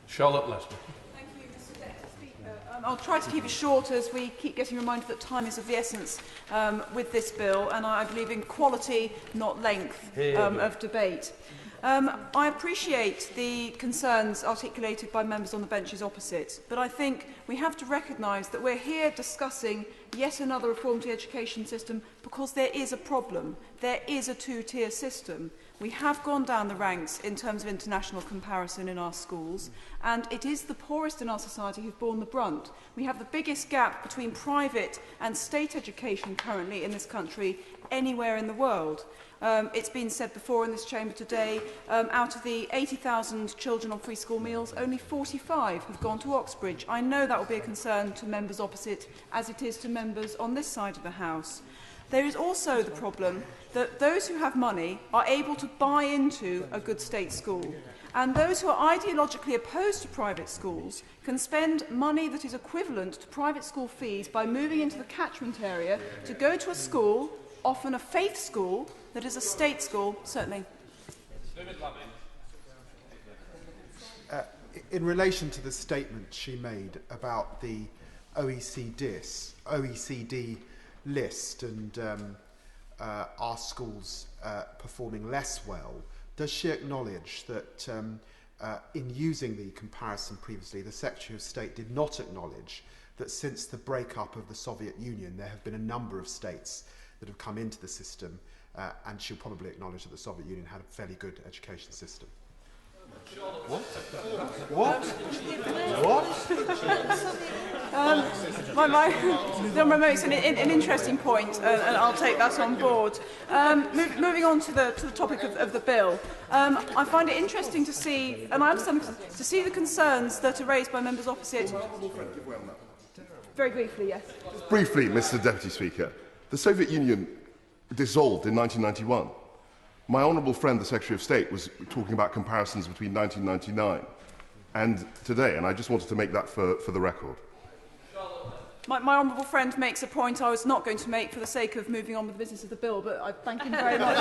Charlotte Leslie. Thank you, Mr. Deputy Speaker. I'll try to keep it short as we keep getting reminded that time is of the essence with this bill, and I believe in quality, not length of debate. I appreciate the concerns articulated by members on the benches opposite, but I think we have to recognise that we're here discussing yet another reform to the education system because there is a problem. There is a two-tier system. We have gone down the ranks in terms of international comparison in our schools, and it is the poorest in our society who've borne the brunt. We have the biggest gap between private and state education currently in this country anywhere in the world. It's been said before in this chamber today, out of the 80,000 children on free school meals, only 45 have gone to Oxbridge. I know that will be a concern to members opposite, as it is to members on this side of the House. There is also the problem that those who have money are able to buy into a good state school, and those who are ideologically opposed to private schools can spend money that is equivalent to private school fees by moving into the catchment area to go to a school, often a faith school, that is a state school, certainly. In relation to the statement she made about the OECD list and our schools performing less well, does she acknowledge that in using the comparison previously, the Secretary of State did not acknowledge that since the breakup of the Soviet Union, there have been a number of states that have come into the system, and she'll probably acknowledge that the Soviet Union had a fairly good education system. What? It's an interesting point, and I'll take that on board. Moving on to the topic of the bill, I find it interesting to see, and I understand, to see the concerns that are raised by members opposite. Very briefly, yes. Briefly, Mr. Deputy Speaker, the Soviet Union dissolved in 1991. My honourable friend, the Secretary of State, was talking about comparisons between 1999 and today, and I just wanted to make that for the record. My honourable friend makes a point I was not going to make for the sake of moving on with the business of the bill, but I thank him very much.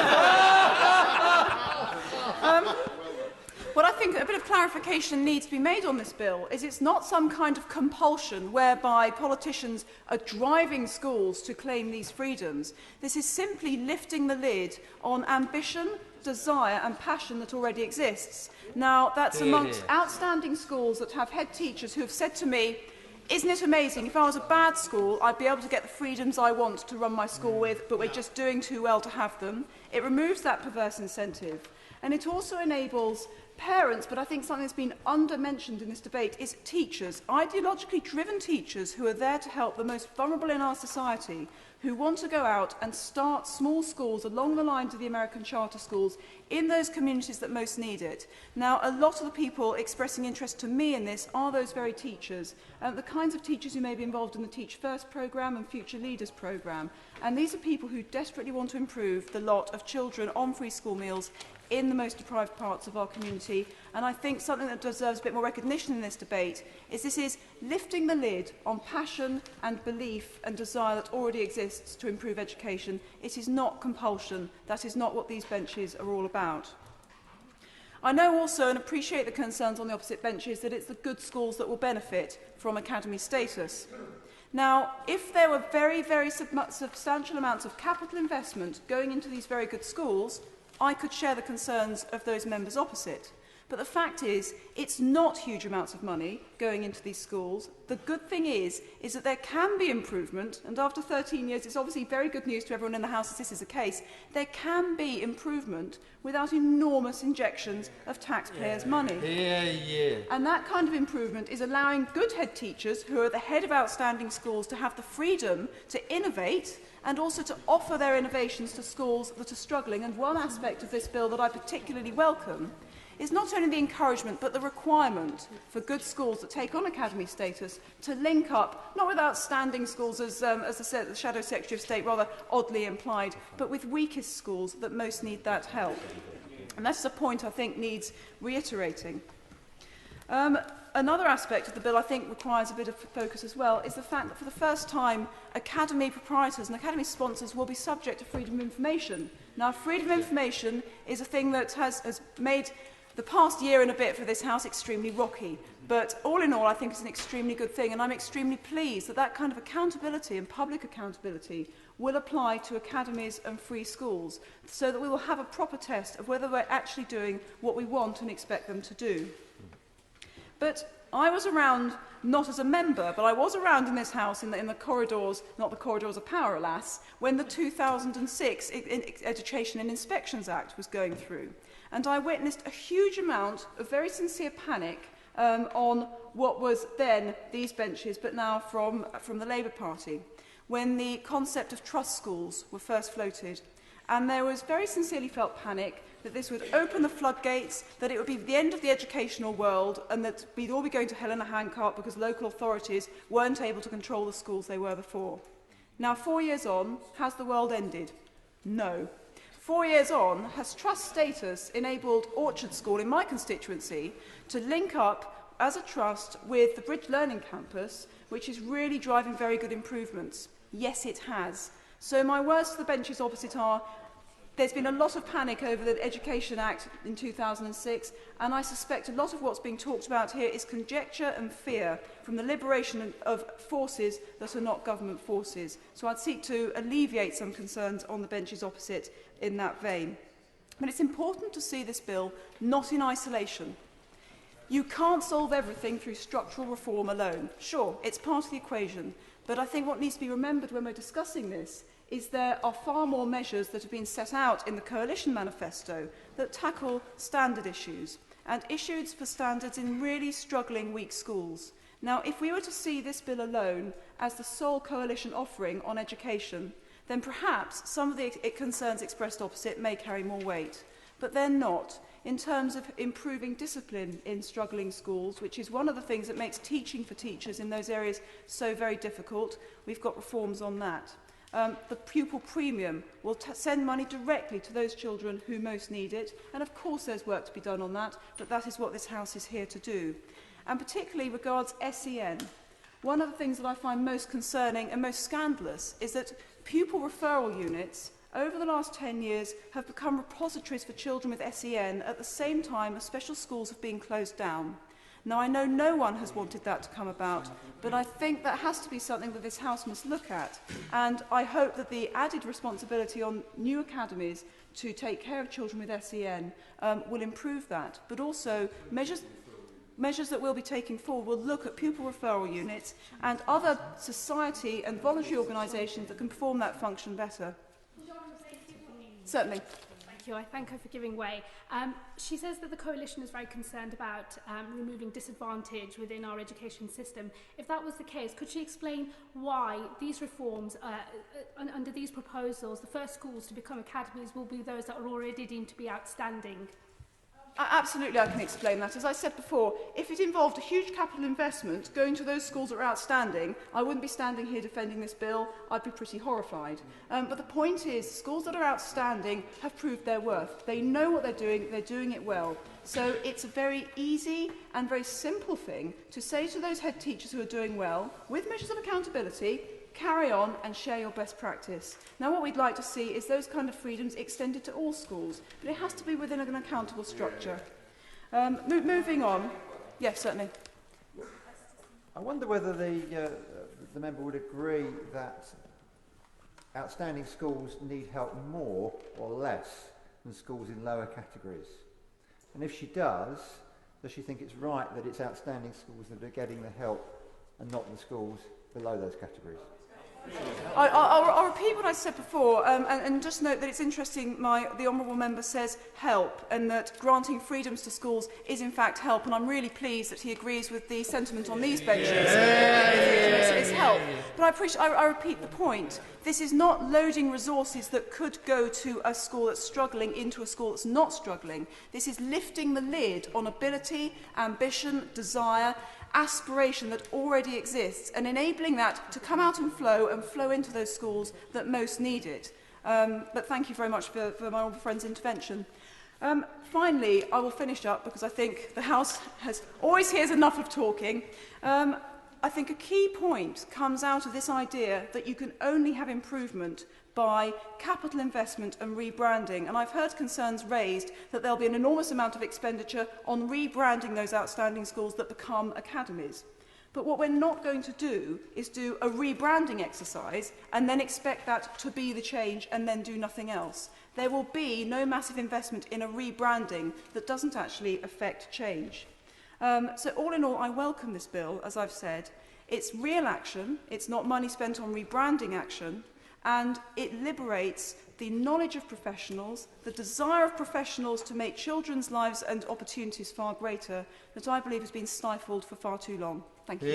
What I think a bit of clarification needs to be made on this bill is it's not some kind of compulsion whereby politicians are driving schools to claim these freedoms. This is simply lifting the lid on ambition, desire and passion that already exists. Now, that's amongst outstanding schools that have head teachers who have said to me, "Isn't it amazing? If I was a bad school, I'd be able to get the freedoms I want to run my school with, but we're just doing too well to have them." It removes that perverse incentive. And it also enables parents, but I think something that's been under-mentioned in this debate is teachers, ideologically driven teachers who are there to help the most vulnerable in our society, who want to go out and start small schools along the lines of the American charter schools in those communities that most need it. Now, a lot of the people expressing interest to me in this are those very teachers, the kinds of teachers who may be involved in the Teach First programme and Future Leaders programme. And these are people who desperately want to improve the lot of children on free school meals in the most deprived parts of our community. And I think something that deserves a bit more recognition in this debate is this is lifting the lid on passion and belief and desire that already exists to improve education. It is not compulsion. That is not what these benches are all about. I know also and appreciate the concerns on the opposite benches that it's the good schools that will benefit from academy status. Now, if there were very, very substantial amounts of capital investment going into these very good schools, I could share the concerns of those members opposite. But the fact is, it's not huge amounts of money going into these schools. The good thing is that there can be improvement, and after 13 years, it's obviously very good news to everyone in the House that this is the case. There can be improvement without enormous injections of taxpayers' money. And that kind of improvement is allowing good head teachers, who are at the head of outstanding schools, to have the freedom to innovate and also to offer their innovations to schools that are struggling. And one aspect of this bill that I particularly welcome is not only the encouragement but the requirement for good schools that take on academy status to link up, not with outstanding schools, as the Shadow Secretary of State rather oddly implied, but with weakest schools that most need that help. And that's a point I think needs reiterating. Another aspect of the bill I think requires a bit of focus as well is the fact that for the first time academy proprietors and academy sponsors will be subject to freedom of information. Now, freedom of information is a thing that has made The past year and a bit for this House, extremely rocky. But all in all, I think it's an extremely good thing, and I'm extremely pleased that that kind of accountability and public accountability will apply to academies and free schools, so that we will have a proper test of whether we're actually doing what we want and expect them to do. But I was around, not as a member, but I was around in this House in the corridors, not the corridors of power, alas, when the 2006 Education and Inspections Act was going through. And I witnessed a huge amount of very sincere panic on what was then these benches, but now from the Labour Party, when the concept of trust schools were first floated. And there was very sincerely felt panic that this would open the floodgates, that it would be the end of the educational world, and that we'd all be going to hell in a handcart because local authorities weren't able to control the schools they were before. Now, 4 years on, has the world ended? No. 4 years on, has trust status enabled Orchard School in my constituency to link up as a trust with the Bridge Learning Campus, which is really driving very good improvements? Yes, it has. So my words to the benches opposite are, there's been a lot of panic over the Education Act in 2006, and I suspect a lot of what's being talked about here is conjecture and fear from the liberation of forces that are not government forces. So I'd seek to alleviate some concerns on the benches opposite in that vein. But it's important to see this bill not in isolation. You can't solve everything through structural reform alone. Sure, it's part of the equation, but I think what needs to be remembered when we're discussing this is there are far more measures that have been set out in the Coalition Manifesto that tackle standard issues and issues for standards in really struggling weak schools. Now, if we were to see this bill alone as the sole coalition offering on education, then perhaps some of the concerns expressed opposite may carry more weight. But they're not. In terms of improving discipline in struggling schools, which is one of the things that makes teaching for teachers in those areas so very difficult, we've got reforms on that. The pupil premium will send money directly to those children who most need it, and of course there's work to be done on that, but that is what this House is here to do. And particularly regards SEN, one of the things that I find most concerning and most scandalous is that pupil referral units over the last 10 years have become repositories for children with SEN at the same time as special schools have been closed down. Now, I know no one has wanted that to come about, but I think that has to be something that this House must look at. And I hope that the added responsibility on new academies to take care of children with SEN will improve that. But also, measures that we'll be taking forward will look at pupil referral units and other society and voluntary organisations that can perform that function better. Certainly. Thank you. I thank her for giving way. She says that the Coalition is very concerned about removing disadvantage within our education system. If that was the case, could she explain why these reforms, under these proposals, the first schools to become academies will be those that are already deemed to be outstanding? Absolutely, I can explain that. As I said before, if it involved a huge capital investment going to those schools that are outstanding, I wouldn't be standing here defending this bill. I'd be pretty horrified. But the point is, schools that are outstanding have proved their worth. They know what they're doing it well. So it's a very easy and very simple thing to say to those head teachers who are doing well, with measures of accountability, carry on and share your best practice. Now, what we'd like to see is those kind of freedoms extended to all schools, but it has to be within an accountable structure. Moving on. Yes, certainly. I wonder whether the member would agree that outstanding schools need help more or less than schools in lower categories. And if she does she think it's right that it's outstanding schools that are getting the help and not the schools below those categories? I'll repeat what I said before and just note that it's interesting the Honourable Member says help and that granting freedoms to schools is in fact help, and I'm really pleased that he agrees with the sentiment on these benches. It's help. But I repeat the point. This is not loading resources that could go to a school that's struggling into a school that's not struggling. This is lifting the lid on ability, ambition, desire, aspiration that already exists and enabling that to come out and flow into those schools that most need it. But thank you very much for my honourable friend's intervention. Finally, I will finish up because I think the House always hears enough of talking. I think a key point comes out of this idea that you can only have improvement by capital investment and rebranding. And I've heard concerns raised that there'll be an enormous amount of expenditure on rebranding those outstanding schools that become academies. But what we're not going to do is do a rebranding exercise and then expect that to be the change and then do nothing else. There will be no massive investment in a rebranding that doesn't actually affect change. So all in all, I welcome this bill, as I've said. It's real action, it's not money spent on rebranding action, and it liberates the knowledge of professionals, the desire of professionals to make children's lives and opportunities far greater, that I believe has been stifled for far too long. Thank you.